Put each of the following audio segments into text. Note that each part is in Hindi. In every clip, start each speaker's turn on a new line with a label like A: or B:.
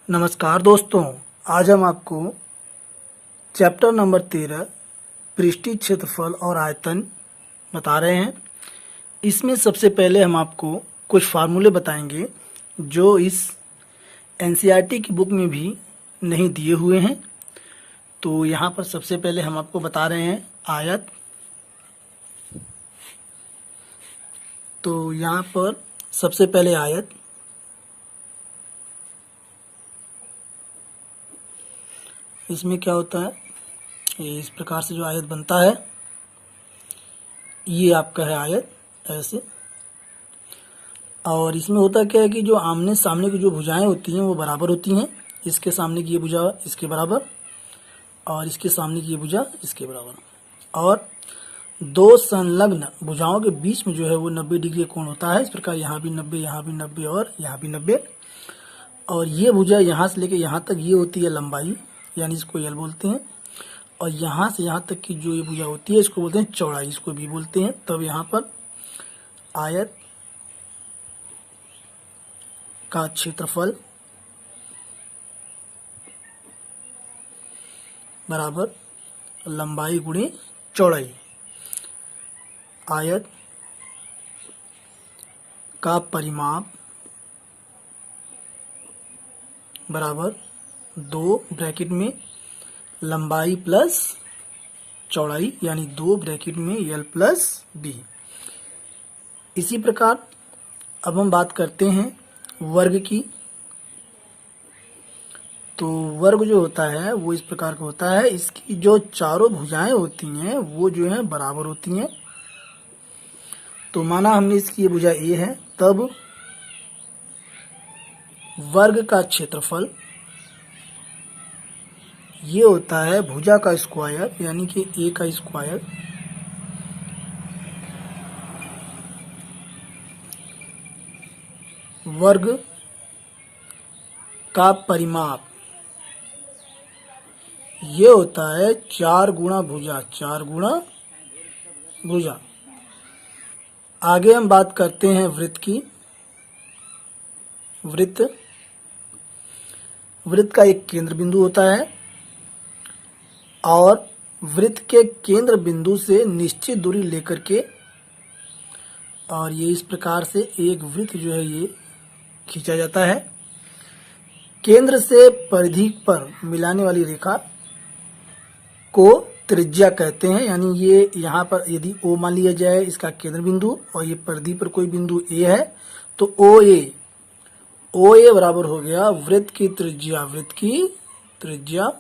A: नमस्कार दोस्तों, आज हम आपको चैप्टर नंबर 13 पृष्ठीय क्षेत्रफल और आयतन बता रहे हैं। इसमें सबसे पहले हम आपको कुछ फार्मूले बताएंगे जो इस एनसीईआरटी की बुक में भी नहीं दिए हुए हैं। तो यहाँ पर सबसे पहले हम आपको बता रहे हैं आयत। तो यहाँ पर सबसे पहले आयत, इसमें क्या होता है, ये इस प्रकार से जो आयत बनता है ये आपका है आयत ऐसे। और इसमें होता क्या है कि जो आमने सामने की जो भुजाएं होती हैं वो बराबर होती हैं। इसके सामने की ये भुजा इसके बराबर और इसके सामने की ये भुजा इसके बराबर। और दो संलग्न भुजाओं के बीच में जो है वो 90 डिग्री कोण होता है। इस प्रकार यहाँ भी 90, यहाँ भी 90 और यहाँ भी 90। और ये भुजा यहाँ से लेकर यहाँ तक ये होती है लंबाई, यानी इसको यल बोलते हैं। और यहाँ से यहाँ तक की जो ये भुजा होती है इसको बोलते हैं चौड़ाई, इसको भी बोलते हैं। तब यहाँ पर आयत का क्षेत्रफल बराबर लंबाई गुणे चौड़ाई। आयत का परिमाप बराबर 2 ब्रैकेट में लंबाई प्लस चौड़ाई, यानी 2 ब्रैकेट में यल प्लस बी। इसी प्रकार अब हम बात करते हैं वर्ग की। तो वर्ग जो होता है वो इस प्रकार का होता है, इसकी जो चारों भुजाएं होती हैं वो जो है बराबर होती हैं। तो माना हमने इसकी ये भुजा ए है, तब वर्ग का क्षेत्रफल ये होता है भुजा का स्क्वायर, यानी कि ए का स्क्वायर वर्ग का परिमाप ये होता है 4 गुणा भुजा, 4 गुणा भुजा। आगे हम बात करते हैं वृत्त की। वृत्त का एक केंद्र बिंदु होता है और वृत्त के केंद्र बिंदु से निश्चित दूरी लेकर के, और ये इस प्रकार से एक वृत्त जो है ये खींचा जाता है। केंद्र से परिधि पर मिलाने वाली रेखा को त्रिज्या कहते हैं। यानी ये यहाँ पर यदि O मान लिया जाए इसका केंद्र बिंदु, और ये परिधि पर कोई बिंदु A है, तो OA बराबर हो गया वृत्त की त्रिज्या।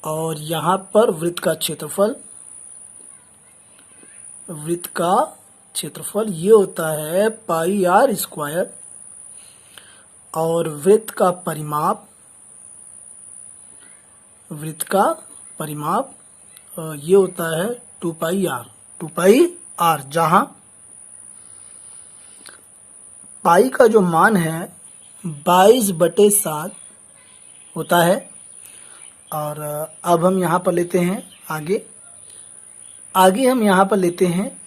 A: और यहाँ पर वृत्त का क्षेत्रफल ये होता है पाई आर स्क्वायर। और वृत्त का परिमाप ये होता है 2 पाई आर, जहां पाई का जो मान है 22/7 होता है। और अब हम यहाँ पर लेते हैं आगे हम यहाँ पर लेते हैं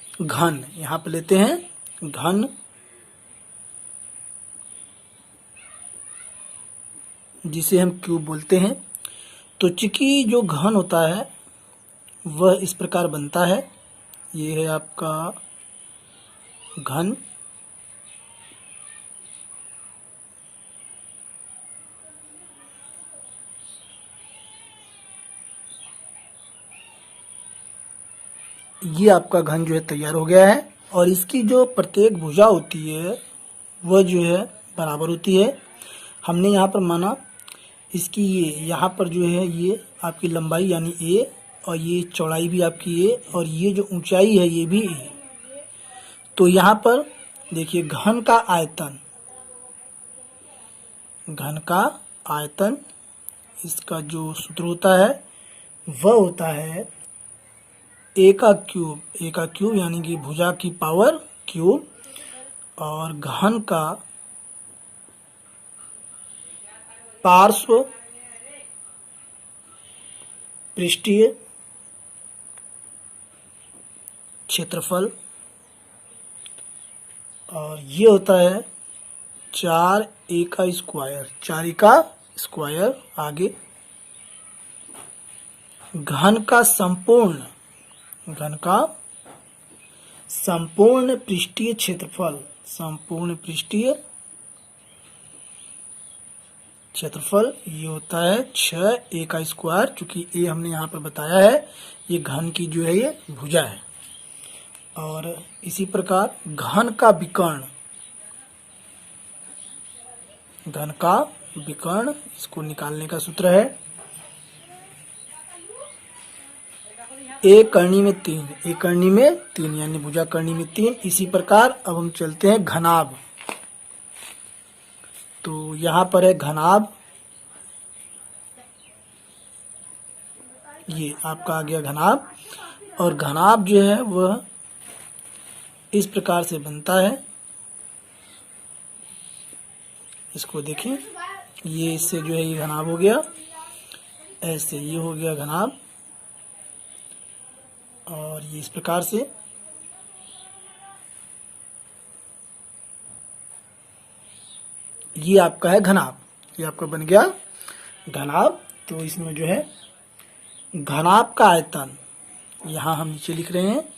A: घन। जिसे हम क्यूब बोलते हैं। तो चूंकि जो घन होता है वह इस प्रकार बनता है। ये है आपका घन। ये आपका घन जो है तैयार हो गया है। और इसकी जो प्रत्येक भुजा होती है वह जो है बराबर होती है। हमने यहाँ पर माना इसकी ये यहाँ पर जो है ये आपकी लंबाई यानी ए, और ये चौड़ाई भी आपकी ए, और ये जो ऊंचाई है ये भी ए। तो यहाँ पर देखिए घन का आयतन इसका जो सूत्र होता है वह होता है ए का क्यूब यानी कि भुजा की पावर क्यूब, और घन का पार्श्व पृष्ठीय क्षेत्रफल, और ये होता है 4 a का स्क्वायर, 4 a का स्क्वायर। आगे घन का संपूर्ण, घन का संपूर्ण पृष्ठीय क्षेत्रफल, संपूर्ण पृष्ठीय क्षेत्रफल ये होता है 6 a का स्क्वायर। चूंकि a हमने यहाँ पर बताया है ये घन की जो है ये भुजा है। और इसी प्रकार घन का विकर्ण, घन का विकर्ण, इसको निकालने का सूत्र है a करनी में 3, a करनी में 3 यानी भुजा करनी में 3। इसी प्रकार अब हम चलते हैं घनाभ। तो यहाँ पर है घनाभ, ये आपका आ गया घनाभ। और घनाभ जो है वह इस प्रकार से बनता है, इसको देखें, ये इससे जो है ये घनाभ हो गया, ऐसे ये हो गया घनाभ। और ये इस प्रकार से ये आपका है घनाभ, ये आपका बन गया घनाभ। तो इसमें जो है घनाभ का आयतन यहां हम नीचे लिख रहे हैं,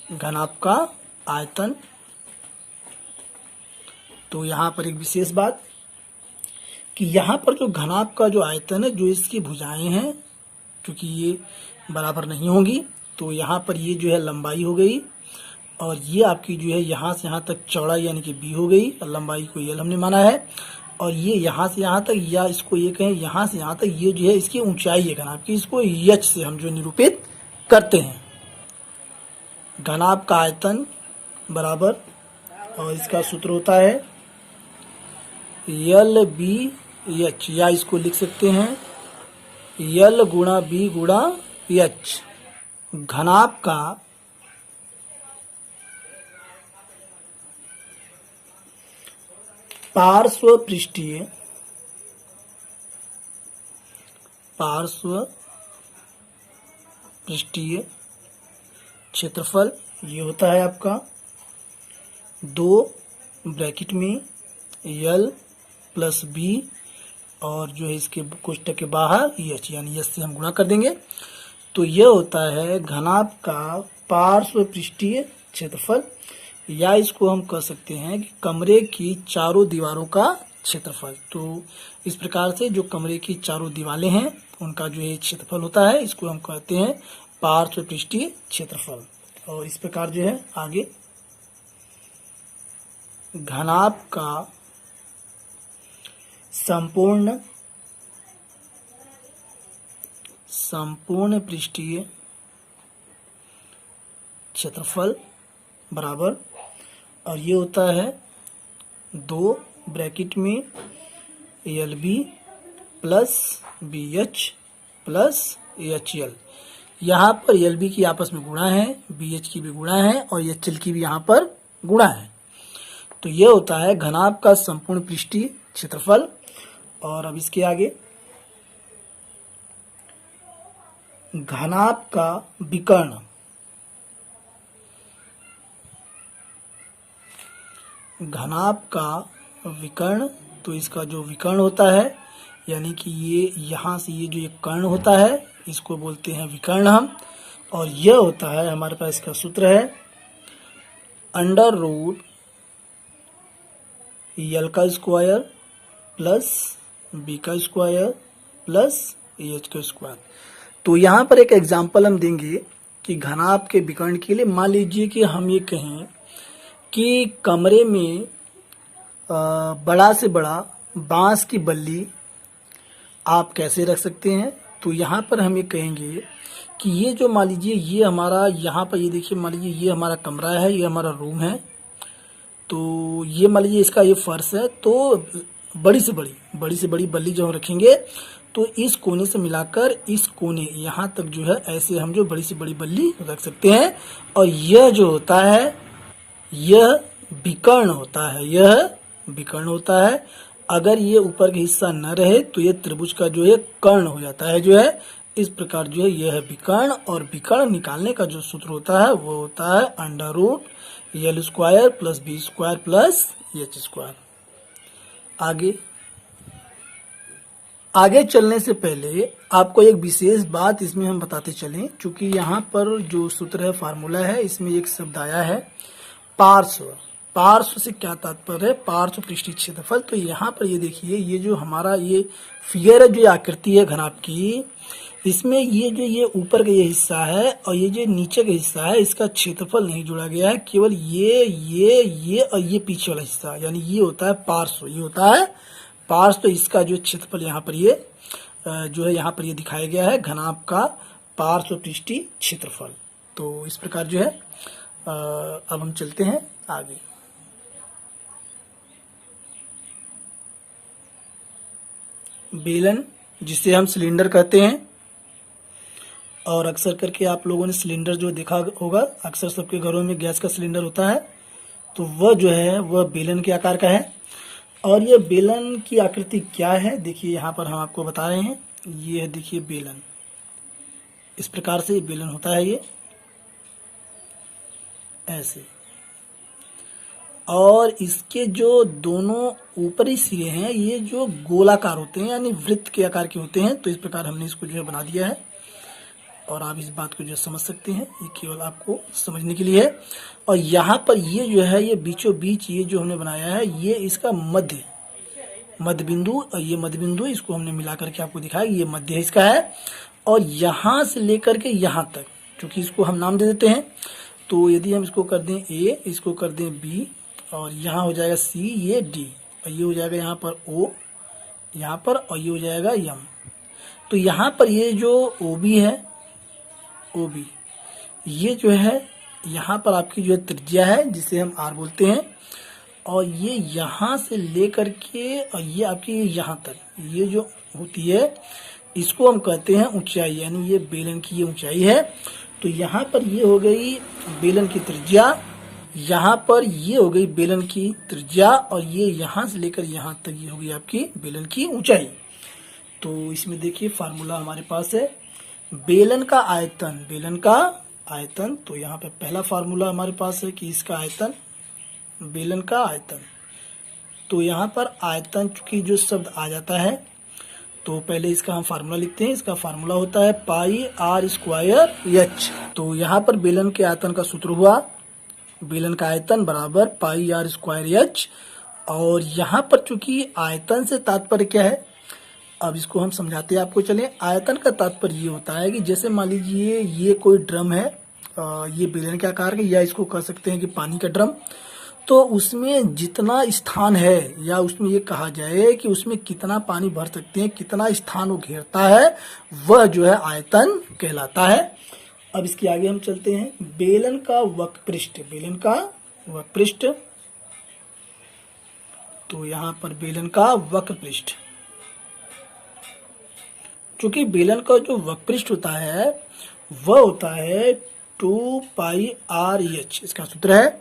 A: घनाभ का आयतन। तो यहां पर एक विशेष बात कि यहाँ पर जो घनाभ का जो आयतन है, जो इसकी भुजाएं हैं, क्योंकि ये बराबर नहीं होंगी, तो यहाँ पर ये जो है लंबाई हो गई, और ये आपकी जो है यहाँ से यहाँ तक चौड़ाई यानी कि b हो गई, और लंबाई को l हमने माना है। और ये यहाँ से यहाँ तक, या इसको ये कहें यहाँ से यहाँ तक, ये जो है इसकी ऊंचाई है घनाभ की, इसको h से हम जो निरूपित करते हैं। घनाभ का आयतन बराबर, और इसका सूत्र होता है LBH, या इसको लिख सकते हैं L गुणा B गुणा H। घनाभ का पार्श्व पृष्ठीय, पार्श्व पृष्ठीय क्षेत्रफल ये होता है आपका 2 ब्रैकेट में L प्लस B, और जो है इसके कोष्ठक के बाहर H, यानी S से हम गुणा कर देंगे। तो यह होता है घनाभ का पार्श्व पृष्ठीय क्षेत्रफल, या इसको हम कह सकते हैं कि कमरे की चारों दीवारों का क्षेत्रफल। तो इस प्रकार से जो कमरे की चारों दीवारें हैं उनका जो है क्षेत्रफल होता है, इसको हम कहते हैं पार्श्व पृष्ठीय क्षेत्रफल। और इस प्रकार जो है आगे घनाभ का संपूर्ण पृष्ठीय क्षेत्रफल बराबर, और ये होता है 2 ब्रैकेट में LB plus BH plus HL। यहाँ पर LB की आपस में गुणा है, BH की भी गुणा है, और HL की भी यहाँ पर गुणा है। तो ये होता है घनाभ का संपूर्ण पृष्ठीय क्षेत्रफल। और अब इसके आगे घनाभ का विकर्ण, घनाभ का विकर्ण। तो इसका जो विकर्ण होता है, यानी कि ये यहाँ से ये जो एक कर्ण होता है इसको बोलते हैं विकर्ण हम। और यह होता है हमारे पास, इसका सूत्र है √ L का स्क्वायर प्लस B का स्क्वायर प्लस H का स्क्वायर। तो यहाँ पर एक एग्जाम्पल हम देंगे कि घनाभ के विकर्ण के लिए। मान लीजिए कि हम ये कहें कि कमरे में बड़ा से बड़ा बांस की बल्ली आप कैसे रख सकते हैं। तो यहाँ पर हम ये कहेंगे कि ये जो मान लीजिए ये हमारा, यहाँ पर ये देखिए, मान लीजिए ये हमारा कमरा है, ये हमारा रूम है। तो ये मान लीजिए इसका ये फर्श है। तो बड़ी से बड़ी बल्ली जो हम रखेंगे, तो इस कोने से मिलाकर इस कोने यहाँ तक जो है ऐसे हम जो बड़ी से बड़ी बल्ली रख सकते हैं। और यह जो होता है यह विकर्ण होता है, यह विकर्ण होता है। अगर ये ऊपर का हिस्सा न रहे तो ये त्रिभुज का जो है कर्ण हो जाता है जो है। इस प्रकार जो है यह है विकर्ण। और विकर्ण निकालने का जो सूत्र होता है वो होता है √ L square plus B square plus H square. आगे चलने से पहले आपको एक विशेष बात इसमें हम बताते चलें, क्योंकि यहाँ पर जो सूत्र है, फार्मूला है, इसमें एक शब्द आया है पार्श्व। पार्श्व से क्या तात्पर्य है? पार्श्व पृष्ठीय क्षेत्रफल। तो यहाँ पर ये देखिए, ये जो हमारा ये फिगर है, जो आकृति है घनाभ की, इसमें ये ऊपर का ये हिस्सा है और ये जो नीचे का हिस्सा है, इसका क्षेत्रफल नहीं जोड़ा गया है, केवल ये और ये पीछे वाला हिस्सा, यानी ये होता है पार्श्व, ये होता है पार्श्व। तो इसका जो क्षेत्रफल यहाँ पर ये जो है, यहाँ पर ये दिखाया गया है घनाभ का पार्श्व पृष्ठीय क्षेत्रफल। तो इस प्रकार जो है, अब हम चलते हैं आगे। बेलन, जिसे हम सिलेंडर कहते हैं, और अक्सर करके आप लोगों ने सिलेंडर जो देखा होगा, अक्सर सबके घरों में गैस का सिलेंडर होता है, तो वह जो है वह बेलन के आकार का है। और ये बेलन की आकृति क्या है, देखिए यहाँ पर हम आपको बता रहे हैं। ये है, देखिए बेलन, इस प्रकार से बेलन होता है, ये ऐसे। और इसके जो दोनों ऊपरी सिरे हैं, ये जो गोलाकार होते हैं, यानी वृत्त के आकार के होते हैं। तो इस प्रकार हमने इसको जो है बना दिया है, और आप इस बात को जो समझ सकते हैं, ये केवल आपको समझने के लिए है। और यहाँ पर ये जो है, ये बीचों बीच ये जो हमने बनाया है, ये इसका मध्य बिंदु, और ये मध्य बिंदु, इसको हमने मिला करके आपको दिखाया, ये मध्य इसका है। और यहाँ से लेकर के यहाँ तक, क्योंकि इसको हम नाम दे देते हैं, तो यदि हम इसको कर दें ए, इसको कर दें बी, और यहाँ हो जाएगा सी, ये डी, और ये हो जाएगा यहाँ पर ओ, यहाँ पर, और ये हो जाएगा एम। तो यहाँ पर ये जो ओ बी है, ओ बी, ये जो है यहाँ पर आपकी जो है त्रिज्या है, जिसे हम आर बोलते हैं। और ये यहाँ से लेकर के और ये आपकी यहाँ तक, ये जो होती है, इसको हम कहते हैं ऊंचाई, यानी ये बेलन की ये ऊंचाई है। तो यहाँ पर ये हो गई बेलन की त्रिज्या, यहाँ पर ये हो गई बेलन की त्रिज्या, और ये यहाँ से लेकर यहाँ तक ये हो गई आपकी बेलन की ऊंचाई। तो इसमें देखिए फार्मूला हमारे पास है, बेलन का आयतन, बेलन का आयतन। तो यहाँ पे पहला फार्मूला हमारे पास है कि इसका आयतन, बेलन का आयतन। तो यहाँ पर आयतन चूंकि जो शब्द आ जाता है, तो पहले इसका हम फार्मूला लिखते हैं। इसका फार्मूला होता है पाई आर स्क्वायर एच। तो यहाँ पर बेलन के आयतन का सूत्र हुआ, बेलन का आयतन बराबर पाई आर स्क्वायर एच। और यहाँ पर चूंकि आयतन से तात्पर्य क्या है, अब इसको हम समझाते हैं आपको। चले, आयतन का तात्पर्य ये होता है कि जैसे मान लीजिए ये कोई ड्रम है, ये बेलन के आकार का, या इसको कह सकते हैं कि पानी का ड्रम। तो उसमें जितना स्थान है, या उसमें ये कहा जाए कि उसमें कितना पानी भर सकते हैं, कितना स्थान वो घेरता है, वह जो है आयतन कहलाता है। अब इसके आगे हम चलते हैं। बेलन का वक्रपृष्ठ, बेलन का वक्रपृष्ठ। तो यहाँ पर बेलन का वक्रपृष्ठ, चूंकि बेलन का जो वक्रपृष्ठ होता है वह होता है 2 पाई आर एच, इसका सूत्र है।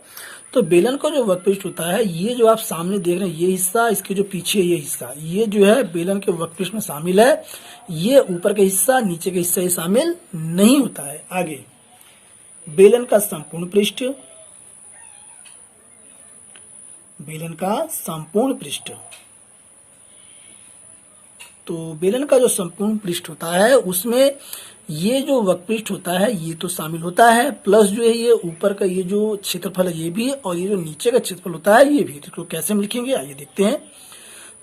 A: तो बेलन का जो वक्रपृष्ठ होता है, ये जो आप सामने देख रहे हैं, ये हिस्सा, इसके जो पीछे ये हिस्सा, ये जो है बेलन के वक्रपृष्ठ में शामिल है। ये ऊपर का हिस्सा, नीचे का हिस्सा ये शामिल नहीं होता है। आगे बेलन का संपूर्ण पृष्ठ, बेलन का संपूर्ण पृष्ठ। तो बेलन का जो संपूर्ण पृष्ठ होता है, उसमें ये जो वक्रपृष्ठ होता है ये तो शामिल होता है, प्लस जो है ये ऊपर का ये जो क्षेत्रफल है ये भी, और ये जो नीचे का क्षेत्रफल होता है ये भी। तो कैसे हम लिखेंगे, आइए देखते हैं।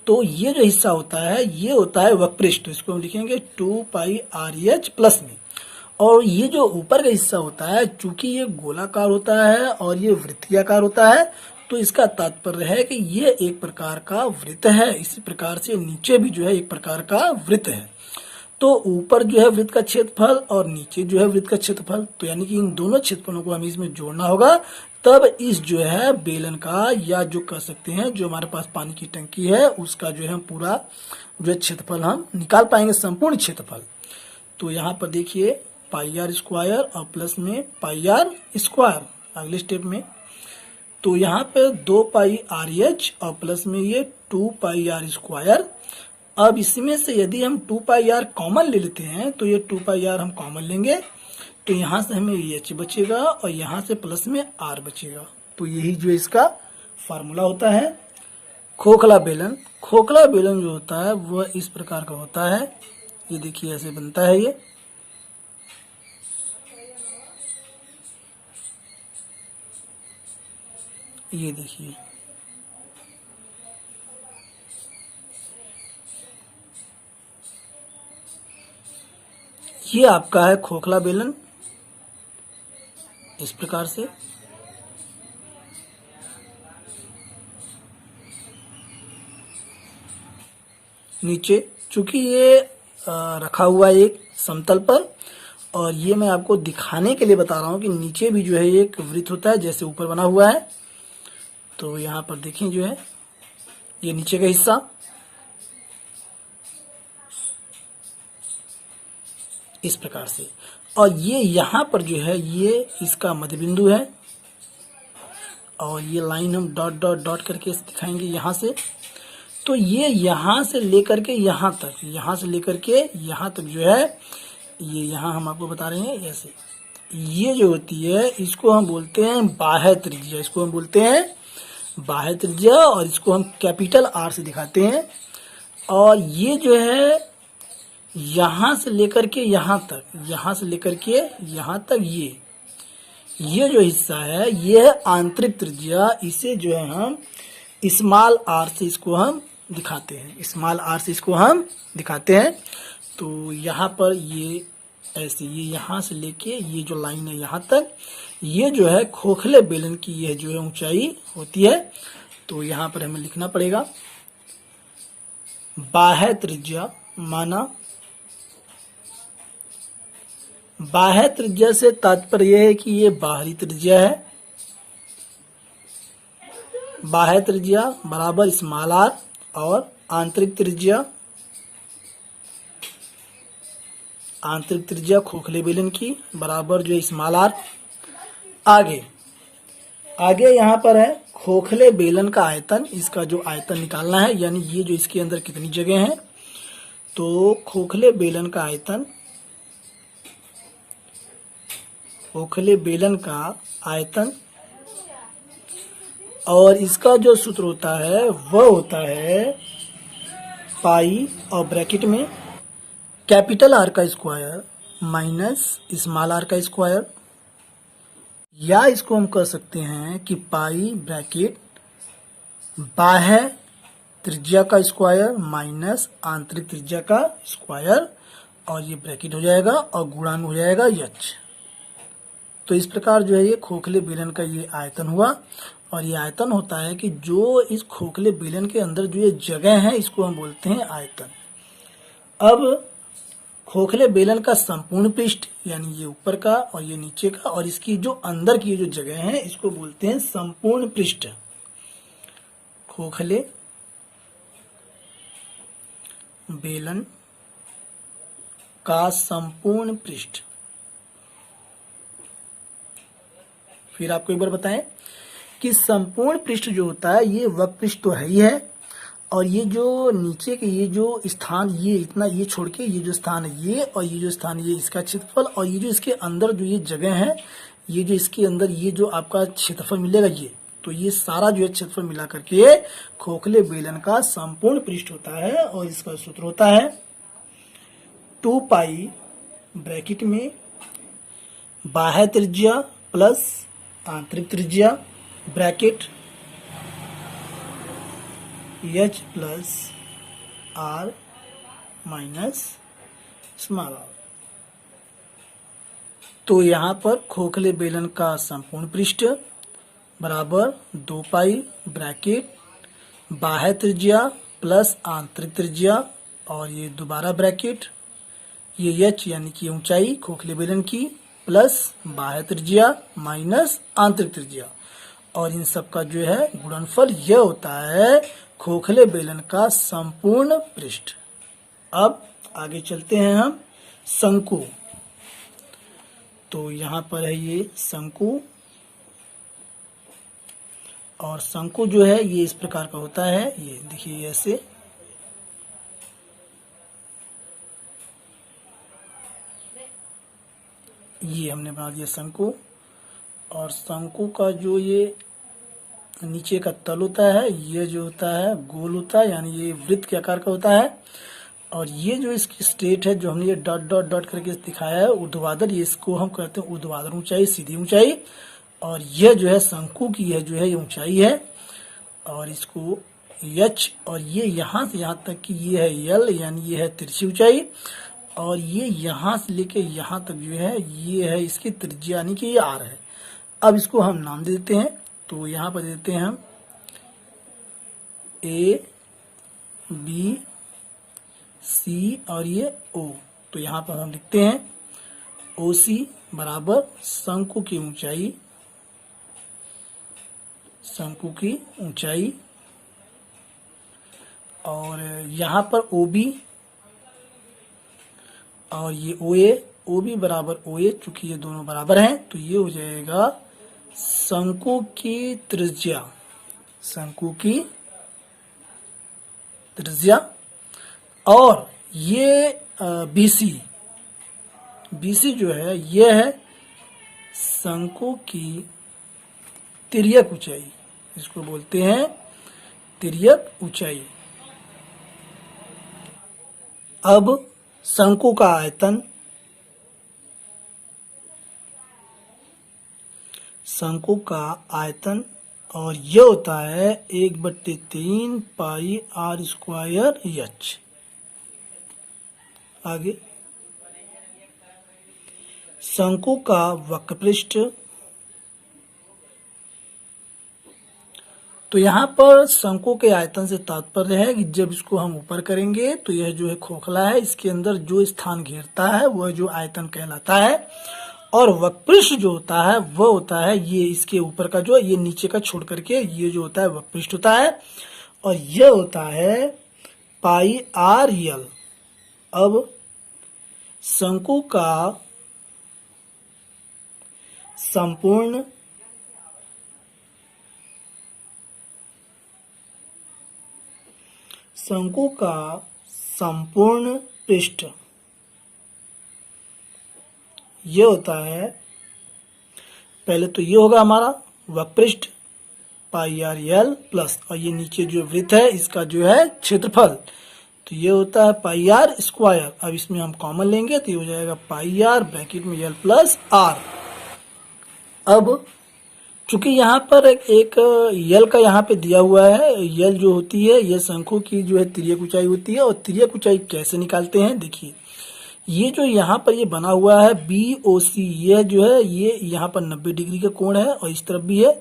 A: तो ये जो हिस्सा होता है ये होता है वक्रपृष्ठ, तो इसको हम लिखेंगे 2 पाई आर एच प्लस में। और ये जो ऊपर का हिस्सा होता है, चूंकि ये गोलाकार होता है और ये वृत्तीयाकार होता है, तो इसका तात्पर्य है कि ये एक प्रकार का वृत्त है। इसी प्रकार से नीचे भी जो है एक प्रकार का वृत्त है। तो ऊपर जो है वृत्त का क्षेत्रफल और नीचे जो है वृत्त का क्षेत्रफल, तो यानी कि इन दोनों क्षेत्रफलों को हमें इसमें जोड़ना होगा, तब इस जो है बेलन का, या जो कह सकते हैं जो हमारे पास पानी की टंकी है, उसका जो है हम पूरा जो है क्षेत्रफल हम निकाल पाएंगे, संपूर्ण क्षेत्रफल। तो यहाँ पर देखिए पाई आर स्क्वायर और प्लस में पाई आर स्क्वायर अगले स्टेप में। तो यहाँ पे 2 पाई आर एच और प्लस में ये 2 पाई आर स्क्वायर। अब इसमें से यदि हम 2 पाई आर कॉमन ले लेते हैं, तो ये 2 पाई आर हम कॉमन लेंगे, तो यहाँ से हमें एच बचेगा और यहाँ से प्लस में आर बचेगा। तो यही जो इसका फार्मूला होता है। खोखला बेलन, खोखला बेलन जो होता है वह इस प्रकार का होता है। ये देखिए ऐसे बनता है ये देखिए। ये आपका है खोखला बेलन, इस प्रकार से। नीचे चूंकि ये रखा हुआ है एक समतल पर, और ये मैं आपको दिखाने के लिए बता रहा हूँ कि नीचे भी जो है एक वृत्त होता है जैसे ऊपर बना हुआ है। तो यहाँ पर देखें जो है ये नीचे का हिस्सा, इस प्रकार से, और ये यहाँ पर जो है ये इसका मध्य बिंदु है, और ये लाइन हम डॉट डॉट डॉट करके दिखाएंगे यहाँ से। तो ये यहाँ से लेकर के यहाँ तक, यहाँ से लेकर के यहाँ तक जो है, ये यहाँ हम आपको बता रहे हैं ऐसे, ये जो होती है इसको हम बोलते हैं बाह्य त्रिज्या, इसको हम बोलते हैं बाह्य त्रिज्या, और इसको हम कैपिटल आर से दिखाते हैं। और ये जो है यहाँ से लेकर के यहाँ तक, यहाँ से लेकर के यहाँ तक, ये जो हिस्सा है ये है आंतरिक त्रिज्या। इसे जो है हम स्मॉल आर से इसको हम दिखाते हैं, स्मॉल आर से इसको हम दिखाते हैं। तो यहाँ पर ये ऐसे, ये यहाँ से लेके ये जो लाइन है यहाँ तक, ये जो है खोखले बेलन की यह जो है ऊंचाई होती है। तो यहाँ पर हमें लिखना पड़ेगा बाह्य त्रिज्या, माना बाह्य त्रिज्या से तात्पर्य यह है कि ये बाहरी त्रिज्या है। बाह्य त्रिज्या बराबर स्मॉल आर, और आंतरिक त्रिज्या खोखले बेलन की बराबर जो है स्मॉल आर। आगे यहाँ पर है खोखले बेलन का आयतन, इसका जो आयतन निकालना है, यानी ये जो इसके अंदर कितनी जगह है। तो खोखले बेलन का आयतन, खोखले बेलन का आयतन, और इसका जो सूत्र होता है वह होता है पाई और ब्रैकेट में कैपिटल आर का स्क्वायर माइनस स्मॉल आर का स्क्वायर, या इसको हम कह सकते हैं कि पाई ब्रैकेट बाह्य त्रिज्या का स्क्वायर माइनस आंतरिक त्रिज्या का स्क्वायर, और ये ब्रैकेट हो जाएगा और गुणांक हो जाएगा एच। तो इस प्रकार जो है ये खोखले बेलन का ये आयतन हुआ। और ये आयतन होता है कि जो इस खोखले बेलन के अंदर जो ये जगह है इसको हम बोलते हैं आयतन। अब खोखले बेलन का संपूर्ण पृष्ठ, यानी ये ऊपर का और ये नीचे का, और इसकी जो अंदर की जो जगह है इसको बोलते हैं संपूर्ण पृष्ठ। खोखले बेलन का संपूर्ण पृष्ठ। फिर आपको एक बार बताएं कि संपूर्ण पृष्ठ जो होता है ये वक्र पृष्ठ तो है ही है, और ये जो नीचे के ये जो स्थान, ये इतना ये छोड़ के ये जो स्थान है ये, और ये जो स्थान ये इसका क्षेत्रफल, और ये जो इसके अंदर जो ये जगह है, ये जो इसके अंदर ये जो आपका क्षेत्रफल मिलेगा ये, तो ये सारा जो है क्षेत्रफल मिला करके खोखले बेलन का संपूर्ण पृष्ठ होता है। और इसका सूत्र होता है 2 पाई ब्रैकेट में बाह्य त्रिज्या प्लस आंतरिक त्रिज्या bracket H plus R minus small R. तो यहाँ पर खोखले बेलन का संपूर्ण पृष्ठ बराबर 2 पाई ब्रैकेट बाह्य त्रिज्या प्लस आंतरिक त्रिज्या, और ये दोबारा ब्रैकेट, ये एच यानी कि ऊंचाई खोखले बेलन की, प्लस बाह्य त्रिज्या माइनस आंतरिक त्रिज्या, और इन सब का जो है गुणनफल यह होता है खोखले बेलन का संपूर्ण पृष्ठ। अब आगे चलते हैं हम शंकु। तो यहाँ पर है ये शंकु, और शंकु जो है ये इस प्रकार का होता है। ये देखिए ऐसे, ये हमने बना दिया शंकु, और शंकु का जो ये नीचे का तल होता है, ये जो होता है गोल होता है, यानी ये वृत्त के आकार का होता है। और ये जो इसकी स्टेट है, जो हमने ये डॉट डॉट डॉट करके दिखाया है ऊर्ध्वाधर, ये इसको हम कहते हैं ऊर्ध्वाधर ऊंचाई, सीधी ऊंचाई। और यह जो है शंकु की यह जो है ये ऊंचाई है, और इसको एच, और ये यहाँ से यहाँ तक की ये है यल, यानी ये है तिरछी ऊंचाई। और ये यहाँ से लेके यहाँ तक जो है ये है इसकी त्रिज्या, यानी कि ये आर है। अब इसको हम नाम दे देते हैं, तो यहाँ पर देते हैं हम ए बी सी और ये ओ। तो यहाँ पर हम लिखते हैं ओ सी बराबर शंकु की ऊंचाई, शंकु की ऊंचाई। और यहाँ पर ओ बी और ये ओ ए, ओ बी बराबर ओ ए, चूंकि ये दोनों बराबर हैं तो ये हो जाएगा शंकु की त्रिज्या, शंकु की त्रिज्या। और ये बीसी, बीसी जो है ये है शंकु की तिर्यक ऊंचाई, इसको बोलते हैं तिर्यक ऊंचाई। अब शंकु का आयतन, शंकु का आयतन और यह होता है 1/3 पाई आर स्क्वायर एच। आगे शंकु का वक्रपृष्ठ, तो यहाँ पर शंकु के आयतन से तात्पर्य है कि जब इसको हम ऊपर करेंगे तो यह जो है खोखला है, इसके अंदर जो स्थान घेरता है वह जो आयतन कहलाता है। और वक्रपृष्ठ जो होता है वह होता है ये इसके ऊपर का, जो ये नीचे का छोड़ करके ये जो होता है वक्रपृष्ठ होता है, और यह होता है पाई आर यल। अब शंकु का संपूर्ण शंकु का संपूर्ण पृष्ठ ये होता है, पहले तो ये होगा हमारा वक्रपृष्ठ पाई आर यल प्लस, और ये नीचे जो वृत्त है इसका जो है क्षेत्रफल, तो ये होता है पाई आर स्क्वायर। अब इसमें हम कॉमन लेंगे तो ये हो जाएगा पाई आर ब्रैकेट में यल प्लस आर। अब चूंकि यहाँ पर एक यल का यहाँ पे दिया हुआ है, यल जो होती है ये शंकु की जो है तिर्यक ऊंचाई होती है। और तिर्यक ऊंचाई कैसे निकालते हैं, देखिए ये जो यहाँ पर ये बना हुआ है BOC, ये जो है ये यहाँ पर 90 डिग्री का कोण है और इस तरफ भी है,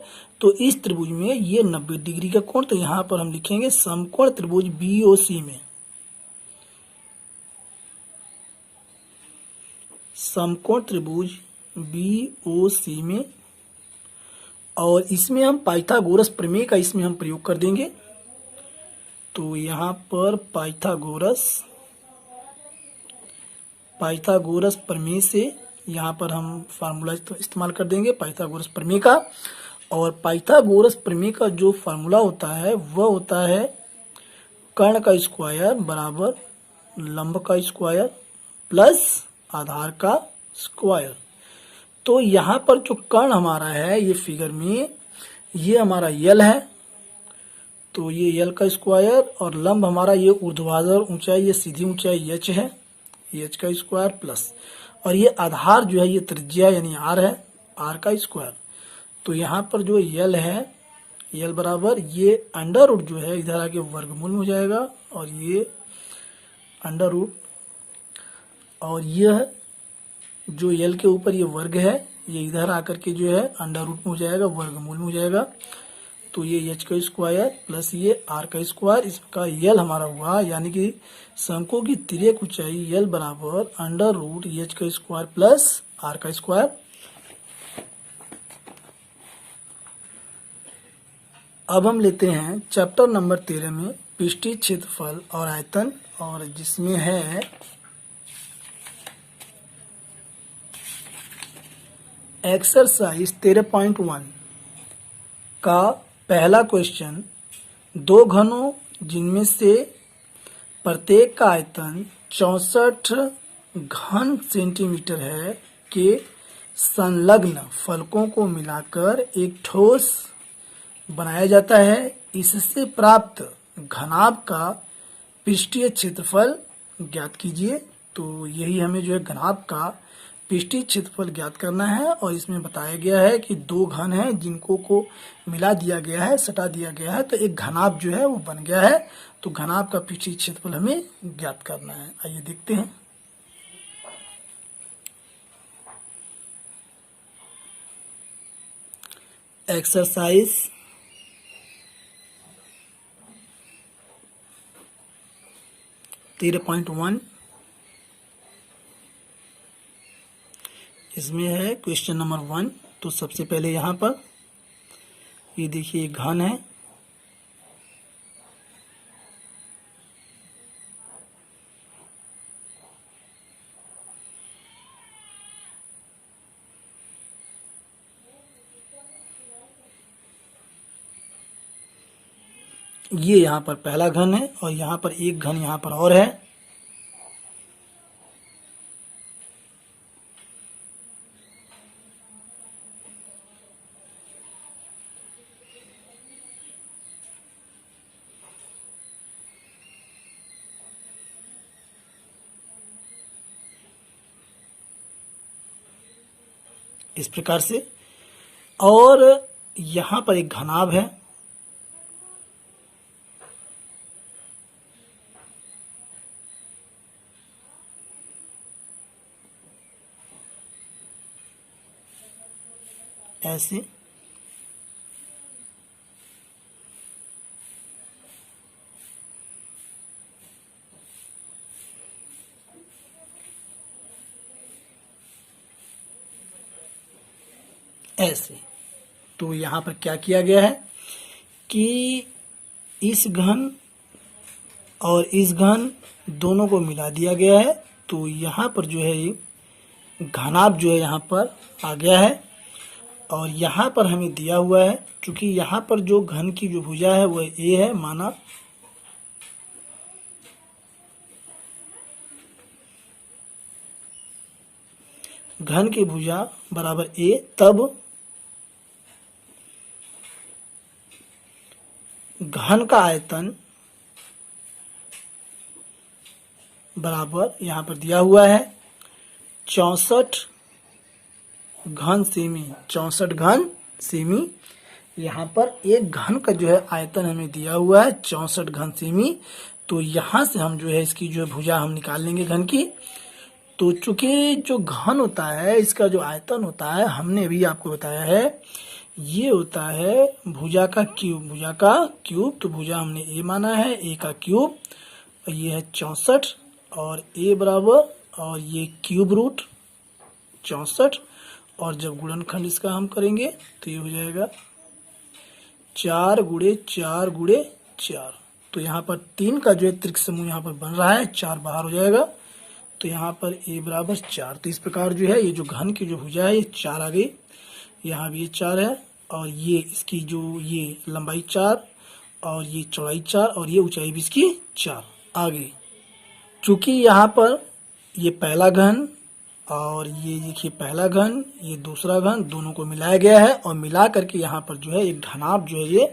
A: तो इस त्रिभुज में ये 90 डिग्री का कोण, तो यहाँ पर हम लिखेंगे समकोण त्रिभुज BOC में, समकोण त्रिभुज BOC में। और इसमें हम पाइथागोरस प्रमेय का इसमें हम प्रयोग कर देंगे, तो यहाँ पर पाइथागोरस प्रमेय से यहाँ पर हम फार्मूला इस्तेमाल कर देंगे पाइथागोरस प्रमेय का। और पाइथागोरस प्रमेय का जो फार्मूला होता है वह होता है कर्ण का स्क्वायर बराबर लंब का स्क्वायर प्लस आधार का स्क्वायर। तो यहाँ पर जो कर्ण हमारा है ये फिगर में ये हमारा यल है, तो ये यल का स्क्वायर, और लंब हमारा ये ऊर्ध्वाधर ऊंचाई, ये सीधी ऊंचाई एच है, एच का स्क्वायर प्लस, और ये आधार जो है ये त्रिज्या यानी आर है, आर का स्क्वायर। तो यहाँ पर जो यल है, यल बराबर ये अंडर रूट जो है इधर आके वर्गमूल में हो जाएगा, और ये अंडर रूट, और यह जो यल के ऊपर ये वर्ग है ये इधर आकर के जो है अंडर रूट में हो जाएगा, वर्गमूल में हो जाएगा। तो ये एच का स्क्वायर प्लस ये आर का स्क्वायर, इसका यल हमारा हुआ, यानी कि शंकु की तिर्यक ऊंचाई यल बराबर अंडर रूट एच का स्क्वायर प्लस आर का स्क्वायर। अब हम लेते हैं चैप्टर नंबर 13 में पृष्ठीय क्षेत्रफल और आयतन, और जिसमें है एक्सरसाइज 13.1 का पहला क्वेश्चन, दो घनों जिनमें से प्रत्येक का आयतन 64 घन सेंटीमीटर है के संलग्न फलकों को मिलाकर एक ठोस बनाया जाता है। इससे प्राप्त घनाभ का पृष्ठीय क्षेत्रफल ज्ञात कीजिए। तो यही हमें जो है घनाभ का पृष्ठीय क्षेत्रफल ज्ञात करना है। और इसमें बताया गया है कि दो घन हैं जिनको को मिला दिया गया है, सटा दिया गया है, तो एक घनाभ जो है वो बन गया है। तो घनाभ का पृष्ठीय क्षेत्रफल हमें ज्ञात करना है। आइए देखते हैं। एक्सरसाइज 13.1 इसमें है क्वेश्चन नंबर 1। तो सबसे पहले यहाँ पर ये देखिए घन है, ये यहाँ पर पहला घन है और यहाँ पर एक घन यहाँ पर और है। इस प्रकार से, और यहाँ पर एक घनाभ है, ऐसे ऐसे। तो यहाँ पर क्या किया गया है कि इस घन और इस घन दोनों को मिला दिया गया है। तो यहाँ पर जो है ये घनाभ जो है यहाँ पर आ गया है। और यहाँ पर हमें दिया हुआ है, क्योंकि यहाँ पर जो घन की जो भुजा है वह ए है, माना घन की भुजा बराबर ए, तब घन का आयतन बराबर यहाँ पर दिया हुआ है 64 घन सेमी। 64 घन सेमी। यहाँ पर एक घन का जो है आयतन हमें दिया हुआ है 64 घन सेमी। तो यहाँ से हम जो है इसकी जो भुजा हम निकाल लेंगे घन की। तो चूंकि जो घन होता है इसका जो आयतन होता है, हमने भी आपको बताया है, ये होता है भुजा का क्यूब। भुजा का क्यूब, तो भुजा हमने ए माना है, ए का क्यूब, और ये है 64 और ए बराबर, और ये क्यूब रूट 64। और जब गुणनखंड इसका हम करेंगे तो ये हो जाएगा 4 गुणे 4 गुणे 4। तो यहाँ पर 3 का जो है त्रिक समूह यहाँ पर बन रहा है, 4 बाहर हो जाएगा। तो यहाँ पर ए बराबर 4। तो इस प्रकार जो है ये जो घन की जो भुजा है ये 4 आ गई। यहाँ भी ये 4 है, और ये इसकी जो ये लंबाई 4 और ये चौड़ाई 4 और ये ऊंचाई भी इसकी 4 आ गई। चूंकि यहाँ पर ये पहला घन और ये देखिए पहला घन, ये दूसरा घन, दोनों को मिलाया गया है और मिला करके यहाँ पर जो है एक घनाभ जो है ये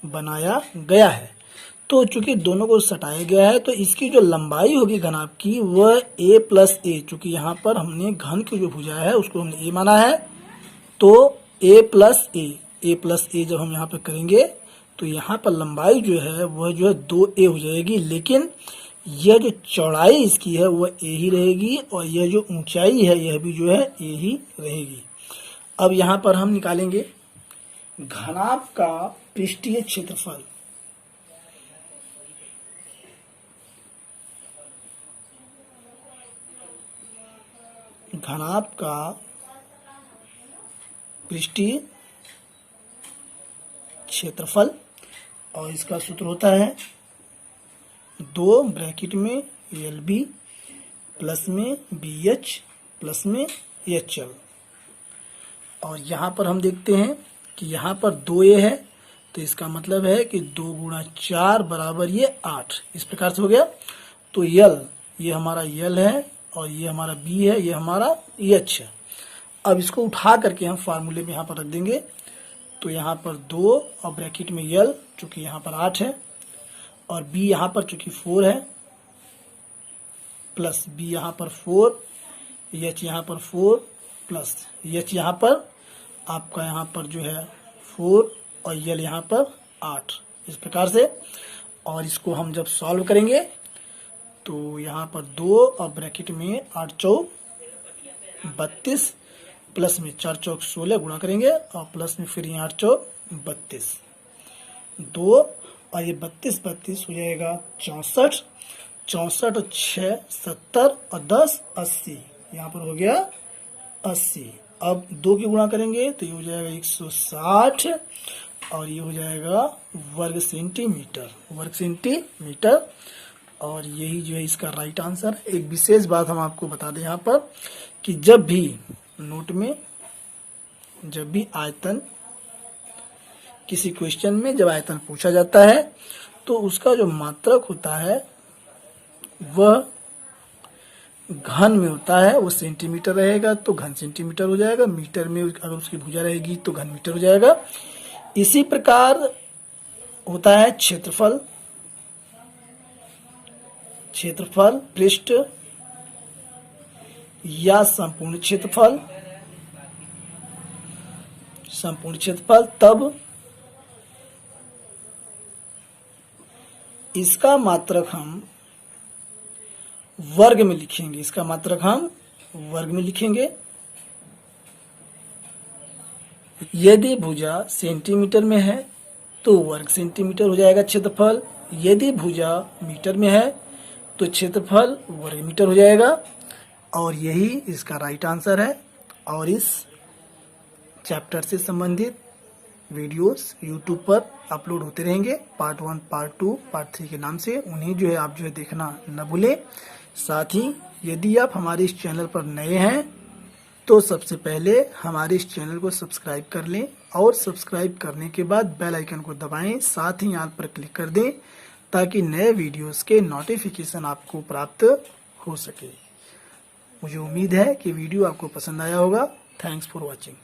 A: बनाया गया है। तो चूंकि दोनों को सटाया गया है तो इसकी जो लंबाई होगी घनाभ की वह a प्लस ए, चूंकि यहाँ पर हमने घन की जो भुजा है उसको हमने a माना है, तो a प्लस ए जब हम यहाँ पर करेंगे तो यहाँ पर लंबाई जो है वह जो है 2a हो जाएगी। लेकिन यह जो चौड़ाई इसकी है वह a ही रहेगी और यह जो ऊंचाई है यह भी जो है a ही रहेगी। अब यहाँ पर हम निकालेंगे घनाभ का पृष्ठीय क्षेत्रफल। घनाभ का पृष्ठीय क्षेत्रफल, और इसका सूत्र होता है 2 ब्रैकेट में LB प्लस में BH प्लस में HL। और यहाँ पर हम देखते हैं कि यहाँ पर 2a है, तो इसका मतलब है कि 2 गुणा 4 बराबर ये 8। इस प्रकार से हो गया। तो L, ये हमारा L है और ये हमारा B है, ये हमारा H है। अब इसको उठा करके हम फार्मूले में यहाँ पर रख देंगे। तो यहाँ पर 2 और ब्रैकेट में यल चूंकि यहाँ पर 8 है और बी यहाँ पर चूंकि 4 है प्लस बी यहाँ पर 4, एच यहाँ पर 4 प्लस एच यहाँ पर आपका यहाँ पर जो है 4 और यल यहाँ पर 8, इस प्रकार से। और इसको हम जब सॉल्व करेंगे तो यहाँ पर 2 और ब्रैकेट में 8 चौक 32 प्लस में 4 चौक 16 गुणा करेंगे और प्लस में फिर 8 चौक 32, 2 और ये 32 हो जाएगा 64, 64 और 6 70 और 10 80, यहाँ पर हो गया 80। अब 2 की गुणा करेंगे तो ये हो जाएगा 160 और ये हो जाएगा वर्ग सेंटीमीटर। और यही जो है इसका राइट आंसर। एक विशेष बात हम आपको बता दें यहाँ पर कि जब भी नोट में जब भी आयतन किसी क्वेश्चन में जब आयतन पूछा जाता है तो उसका जो मात्रक होता है वह घन में होता है, वो सेंटीमीटर रहेगा तो घन सेंटीमीटर हो जाएगा, मीटर में अगर उसकी भुजा रहेगी तो घन मीटर हो जाएगा। इसी प्रकार होता है क्षेत्रफल पृष्ठ या संपूर्ण क्षेत्रफल, तब इसका मात्रक हम वर्ग में लिखेंगे, यदि भुजा सेंटीमीटर में है तो वर्ग सेंटीमीटर हो जाएगा क्षेत्रफल, यदि भुजा मीटर में है तो क्षेत्रफल वर्ग मीटर हो जाएगा। और यही इसका राइट आंसर है। और इस चैप्टर से संबंधित वीडियोस यूट्यूब पर अपलोड होते रहेंगे, पार्ट 1, पार्ट 2, पार्ट 3 के नाम से। उन्हें जो है आप जो है देखना न भूलें। साथ ही यदि आप हमारे इस चैनल पर नए हैं तो सबसे पहले हमारे इस चैनल को सब्सक्राइब कर लें और सब्सक्राइब करने के बाद बेल आइकन को दबाएं, साथ ही ऑल पर क्लिक कर दें ताकि नए वीडियोस के नोटिफिकेशन आपको प्राप्त हो सके। मुझे उम्मीद है कि वीडियो आपको पसंद आया होगा। Thanks for watching.